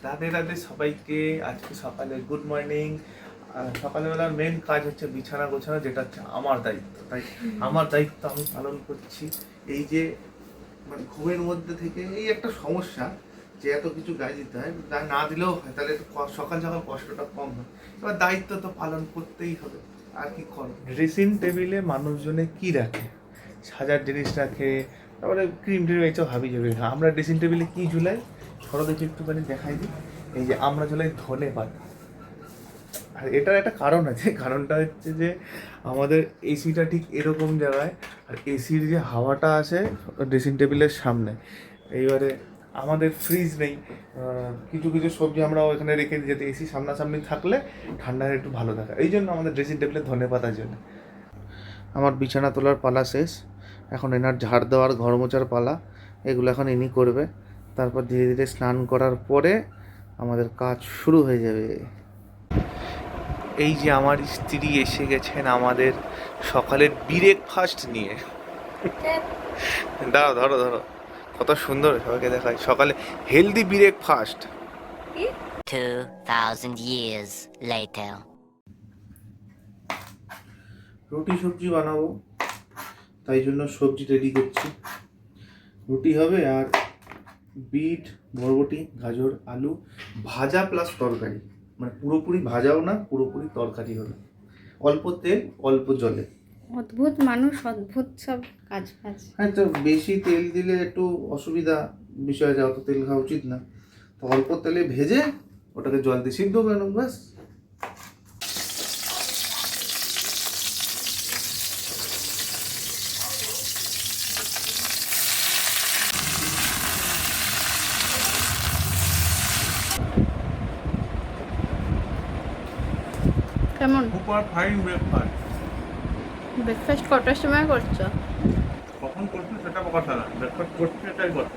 রাধে রাধে সবাইকে। আজকে সকালে গুড মর্নিং। সকালবেলার মেন কাজ হচ্ছে বিছানা গোছানো, যেটা হচ্ছে আমার দায়িত্ব। তাই আমার দায়িত্ব আমি পালন করছি। এই যে মানে ঘুমের মধ্যে থেকে এই একটা সমস্যা যে এত কিছু গায়ে দিতে হয়, গায়ে না দিলেও হয়, তাহলে একটু সকাল সকাল কষ্টটা কম হয়। এবার দায়িত্ব তো পালন করতেই হবে, আর কি করো। ড্রেসিং টেবিলে মানুষজনে কি রাখে? সাজার জিনিস রাখে, তারপরে ক্রিম ট্রিম এইসব হাবি যাবে। আমরা ড্রেসিং টেবিলে কি ঝুলাই? ধরো দেখি একটুখানি দেখাই দিই। এই যে আমরা ঝুলাই ধনে পাতা। আর এটার একটা কারণ আছে, কারণটা হচ্ছে যে আমাদের এসিটা ঠিক এরকম জায়গায়, আর এসির যে হাওয়াটা আসে ড্রেসিং টেবিলের সামনে। এইবারে আমাদের ফ্রিজ নেই, কিছু কিছু সবজি আমরা ওখানে রেখে দিই যাতে এসি সামনাসামনি থাকলে ঠান্ডায় একটু ভালো থাকে। এই জন্য আমাদের ড্রেসিং টেবিলে ধনে পাতার জন্য। আমার বিছানা তোলার পালা শেষ, এখন এনার ঝাড় দেওয়ার ঘর মোছার পালা। এগুলো এখন ইনি করবে, তারপর ধীরে ধীরে স্নান করার পরে আমাদের কাজ শুরু হয়ে যাবে। এই যে আমার স্ত্রী এসে গেছেন আমাদের সকালের ব্রেকফাস্ট নিয়ে। দাঁড়াও, ধরো ধরো, কত সুন্দর সবাইকে দেখায় সকালে হেলদি ব্রেকফাস্ট। 2000 years later. রুটি সবজি বানাবো, তাই জন্য সবজি রেডি করছি। রুটি হবে আর বিট, বরবটি, গাজর, আলু ভাজা প্লাস তরকারি, মানে পুরোপুরি ভাজাও না, পুরোপুরি তরকারি হবে। অল্প তেল অল্প জলে। অদ্ভুত মানুষ, অদ্ভুত সব কাজ বাজ। হ্যাঁ, তো বেশি তেল দিলে একটু অসুবিধা বিষয়, যা অত তেল খাওয়া উচিত না। তো অল্প তেলে ভেজে ওটাকে জল দিয়ে সিদ্ধ করে নেব, ব্যাস। কেমন সুপার ফাইন ব্রেকফাস্ট। ব্রেকফাস্ট কটার সময় করছো? কখন করছি সেটা কথা না, ব্রেকফাস্ট করছি এটাই কথা।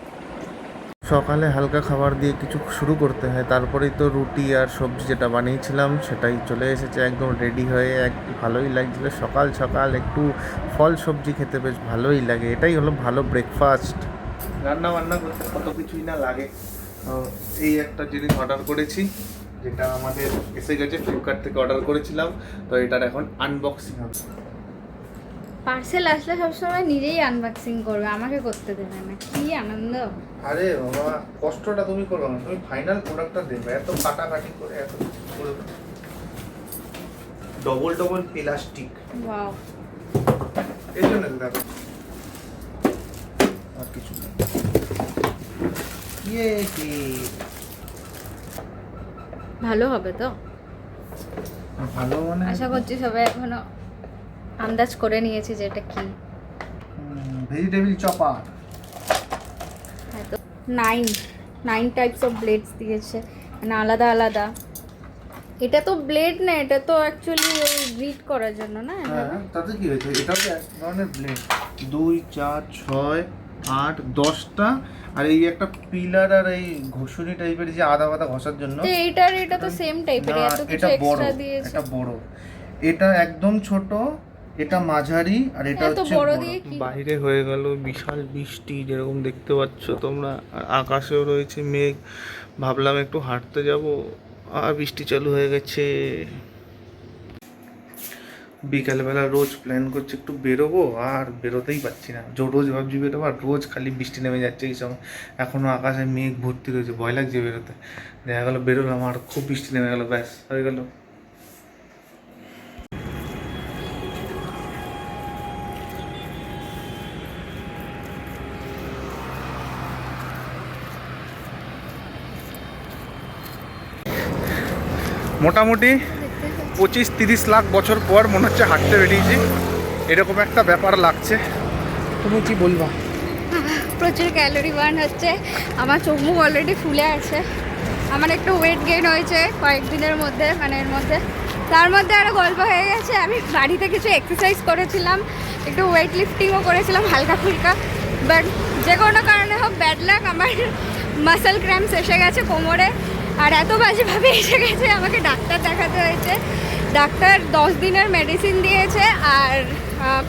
সকালে হালকা খাবার দিয়ে কিছু শুরু করতে হয়, তারপরেই তো রুটি আর সবজি যেটা বানিয়েছিলাম সেটাই চলে এসেছে একদম রেডি হয়ে। একটু ভালোই লাগছিল সকাল সকাল একটু ফল সবজি খেতে, বেশ ভালোই লাগে। এটাই হলো ভালো ব্রেকফাস্ট। রান্না বান্না করতে কত কিছুই না লাগে। এই একটা জিনিস অর্ডার করেছি, যেটা আমাদের এসে গেছে, ফ্লিপকার্ট থেকে অর্ডার করেছিলাম। তো এটার এখন আনবক্সিং হবে। পার্সেল আসলে সবসময় নিজেই আনবক্সিং করবে, আমাকে করতে দেবে না, কি আনন্দ। আরে বাবা, কষ্টটা তুমি করো না, তুমি ফাইনাল প্রোডাক্টটা দেবে। এত কাটাকাটি করে এত করে ডবল ডবল প্লাস্টিক, ওয়াও, এই জন্য দেখো আর কিছু না। ইয়ে কি ভালো হবে তো? ভালো মানে আশা করছি সবাই এখনো আন্দাজ করে নিয়েছে যে এটা কি। Vegetable chopper. হয়তো 9 টাইপস অফ ব্লেডস দিয়েছে, মানে আলাদা আলাদা। এটা তো ব্লেড না, এটা তো অ্যাকচুয়ালি ওই গ্রিট করার জন্য না? হ্যাঁ, তাতে কি হয়েছে? এটাও তো এক ধরনের ব্লেড। 2, 4, 6, 8, 10টা। আর এই একটা পিলার আর এই ঘষুনি টাইপের, যে আদা বাদা ঘষার জন্য। তো এটা তো সেম টাইপের, না, এত কিছু এটা বড়, এক্সট্রা দিয়েছে। এটা বড়, এটা একদম ছোট, এটা মাঝারি, আর এটা এত হচ্ছে বড় বড়। দিয়ে কি? বাইরে হয়ে গেল বিশাল বৃষ্টি, যেরকম দেখতে পাচ্ছ তোমরা, আর আকাশেও রয়েছে মেঘ। ভাবলাম একটু হাঁটতে যাব, আর বৃষ্টি চালু হয়ে গেছে। বিকালবেলা রোজ প্ল্যান করছি একটু বেরোবো, আর বেরোতেই পারছি না। রোজ ভাবছি বেরোবো, আর রোজ খালি বৃষ্টি নেমে যাচ্ছে এই সময়। এখনও আকাশে মেঘ ভর্তি রয়েছে, ভয় লাগছে বেরোতে। দেখা গেলো বেরোলাম আর খুব বৃষ্টি নেমে গেলো, ব্যাস হয়ে গেল। মোটামুটি 25-30 লাখ বছর পর মনে হচ্ছে হাঁটতে বেরিয়েছি, এরকম একটা ব্যাপার লাগছে। তুমি কি বলবা? প্রচুর ক্যালোরি বার্ন হচ্ছে, আমার চোখ মুখ অলরেডি ফুলে আছে। আমার একটু ওয়েট গেইন হয়েছে কয়েকদিনের মধ্যে, মানে এর মধ্যে। তার মধ্যে আরও গল্প হয়ে গেছে, আমি বাড়িতে কিছু এক্সারসাইজ করেছিলাম, একটু ওয়েট লিফটিংও করেছিলাম হালকা ফুলকা। বাট যে কোনো কারণে হোক, ব্যাড লাক, আমার মাসেল ক্র্যাম্পস এসে গেছে কোমরে। আর এত বাজেভাবে এসে গেছে, আমাকে ডাক্তার দেখাতে হয়েছে। ডাক্তার 10 দিনের মেডিসিন দিয়েছে, আর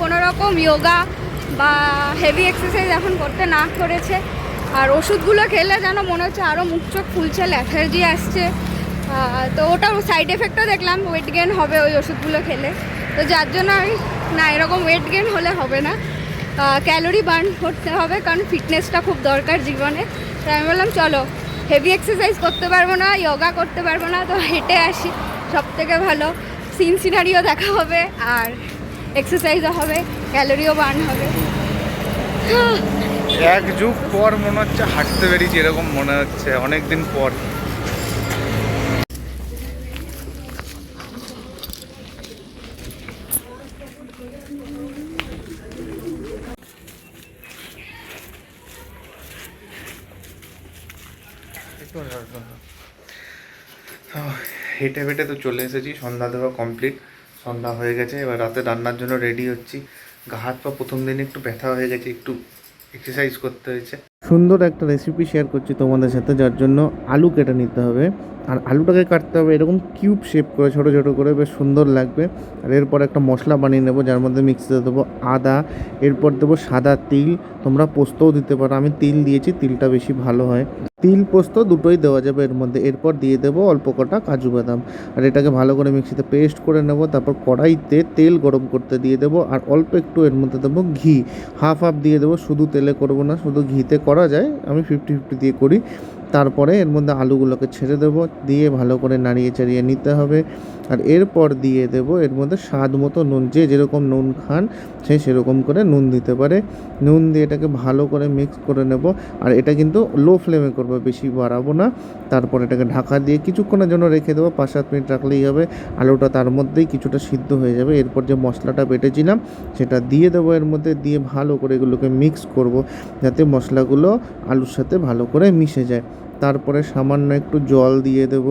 কোনো রকম যোগা বা হেভি এক্সারসাইজ এখন করতে না করেছে। আর ওষুধগুলো খেলে যেন মনে হচ্ছে আরও মুখ চোখ ফুলছে, ল্যাথার্জি আসছে। তো ওটার সাইড এফেক্টও দেখলাম, ওয়েট গেন হবে ওই ওষুধগুলো খেলে। তো যার জন্য আমি না, এরকম ওয়েট গেন হলে হবে না, ক্যালোরি বার্ন করতে হবে, কারণ ফিটনেসটা খুব দরকার জীবনে। তাই আমি বললাম চলো, হেভি এক্সারসাইজ করতে পারবো না, যোগা করতে পারবো না, তো হেঁটে আসি, সব থেকে ভালো সিনারিও দেখা হবে আর এক্সারসাইজও হবে, ক্যালোরিও বার্ন হবে। এক যুগ পর মনে হচ্ছে হাঁটতে বেরিয়েছি, এরকম মনে হচ্ছে অনেক দিন পর। হেঁটে হেঁটে তো চলে এসেছি, সন্ধ্যা দেওয়া কমপ্লিট, সন্ধ্যা হয়ে গেছে। এবার রাতে রান্নার জন্য রেডি হচ্ছি। গা হাত পা প্রথম দিন একটু ব্যথা হয়ে গেছে, একটু এক্সারসাইজ করতে হয়েছে। সুন্দর একটা রেসিপি শেয়ার করছি তোমাদের সাথে, যার জন্য আলু কেটে নিতে হবে। আর আলুটাকে কাটতে হবে এরকম কিউব শেপ করে, ছোটো ছোটো করে, বেশ সুন্দর লাগবে। আর এরপর একটা মশলা বানিয়ে নেবো, যার মধ্যে মিক্সিতে দেবো আদা, এরপর দেবো সাদা তিল, তোমরা পোস্তও দিতে পারো, আমি তিল দিয়েছি, তিলটা বেশি ভালো হয়। তিল পোস্ত দুটোই দেওয়া যাবে এর মধ্যে। এরপর দিয়ে দেবো অল্প কটা কাজু বাদাম, আর এটাকে ভালো করে মিক্সিতে পেস্ট করে নেব। তারপর কড়াইতে তেল গরম করতে দিয়ে দেবো, আর অল্প একটু এর মধ্যে দেবো ঘি, হাফ হাফ দিয়ে দেবো, শুধু তেলে করবো না, শুধু ঘিতে করা যায়, আমি 50-50 দিয়ে করি। তারপরে এর মধ্যে আলুগুলোকে ছেড়ে দেবো, দিয়ে ভালো করে নাড়িয়ে চাড়িয়ে নিতে হবে। আর এরপর দিয়ে দেবো এর মধ্যে স্বাদ মতো নুন, যে যেরকম নুন খান সে সেরকম করে নুন দিতে পারে। নুন দিয়ে এটাকে ভালো করে মিক্স করে নেব। আর এটা কিন্তু লো ফ্লেমে করবো, বেশি বাড়াবো না। তারপর এটাকে ঢাকা দিয়ে কিছুক্ষণের জন্য রেখে দেবো, 5-7 মিনিট রাখলেই হবে। আলুটা তার মধ্যেই কিছুটা সিদ্ধ হয়ে যাবে। এরপর যে মশলাটা বেটেছিলাম সেটা দিয়ে দেবো এর মধ্যে, দিয়ে ভালো করে এগুলোকে মিক্স করব, যাতে মশলাগুলো আলুর সাথে ভালো করে মিশে যায়। তারপরে সামান্য একটু জল দিয়ে দেব,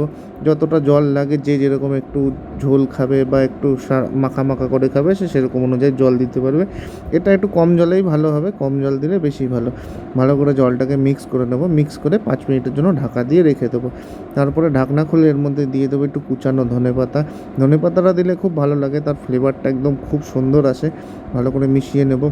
যতটা জল লাগে, যে যেরকম একটু ঝোল খাবে বা একটু মাখা মাখা করে খাবে সে সেরকম অনুযায়ী জল দিতে পারবে। এটা একটু কম জলেই ভালো হবে, কম জল দিলে বেশি ভালো। ভালো করে জলটাকে মিক্স করে নেব, মিক্স করে 5 মিনিটের জন্য ঢাকা দিয়ে রেখে দেবো। তারপরে ঢাকনা খুলে এর মধ্যে দিয়ে দেবো একটু কুচানো ধনেপাতা। ধনেপাতাটা দিলে খুব ভালো লাগে, তার ফ্লেভারটা একদম খুব সুন্দর আসে। ভালো করে মিশিয়ে নেব।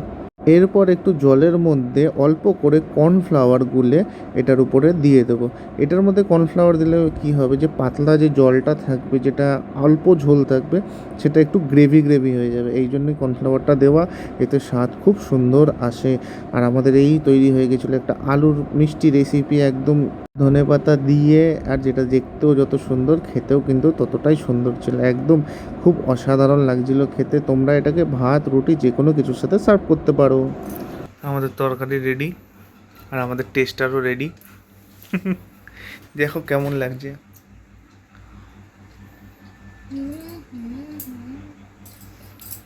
এরপর একটু জলের মধ্যে অল্প করে কর্নফ্লাওয়ার গুলে এটার উপরে দিয়ে দেবো। এটার মধ্যে কর্নফ্লাওয়ার দিলে কি হবে, যে পাতলা যে জলটা থাকবে, যেটা অল্প ঝোল থাকবে, সেটা একটু গ্রেভি গ্রেভি হয়ে যাবে। এই জন্যই কর্নফ্লাওয়ারটা দেওয়া, এতে স্বাদ খুব সুন্দর আসে। আর আমাদের এই তৈরি হয়ে গেছিলো একটা আলুর মিষ্টি রেসিপি, একদম ধনেপাতা দিয়ে, আর যেটা দেখতেও যত সুন্দর, খেতেও কিন্তু ততটাই সুন্দর ছিল। একদম খুব অসাধারণ লাগছিল খেতে। তোমরা এটাকে ভাত, রুটি, যে কোনো কিছুর সাথে সার্ভ করতে পারো। আমাদের তরকারি রেডি, আর আমাদের টেস্টারও রেডি। দেখো কেমন লাগছে।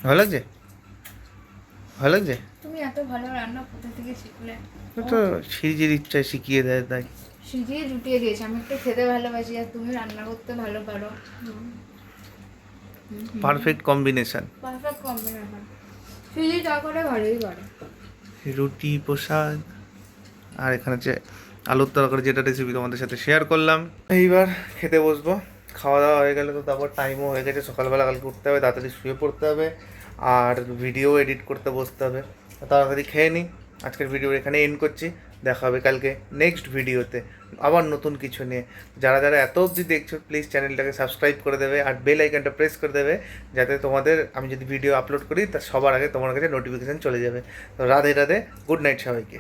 ভালো লাগছে? ভালো লাগছে? তুমি এত ভালো রান্না কোথা থেকে শিখলে? তো সিরিজের ইচ্ছায় শিখিয়ে দেয়, তাই সিজিয়ে জুটিয়ে দিয়েছে। আমি একটু খেতে ভালোবাসি, আর তুমি রান্না করতে ভালো পারো। Perfect combination. Perfect combination. CG যা করে ভালোই করে। রুটি, প্রসাদ, আর এখানে হচ্ছে আলুর তরকারি, যেটা রেসিপি তোমাদের সাথে শেয়ার করলাম। এইবার খেতে বসবো। খাওয়া দাওয়া হয়ে গেলে তো তারপর টাইমও হয়ে গেছে, সকালবেলা কালকে উঠতে হবে, তাড়াতাড়ি শুয়ে পড়তে হবে, আর ভিডিও এডিট করতে বসতে হবে। তাড়াতাড়ি খেয়ে নিই। আজকের ভিডিও এখানে এন্ড করছি। দেখা হবে কালকে নেক্সট ভিডিওতে আবার নতুন কিছু নিয়ে। যারা যারা এত অবধি দেখছো, প্লিজ চ্যানেলটাকে সাবস্ক্রাইব করে দেবে, আর বেল আইকনটা প্রেস করে দেবে, যাতে তোমাদের আমি যদি ভিডিও আপলোড করি তার সবার আগে তোমার কাছে নোটিফিকেশান চলে যাবে। তো রাধে রাধে, গুড নাইট সবাইকে।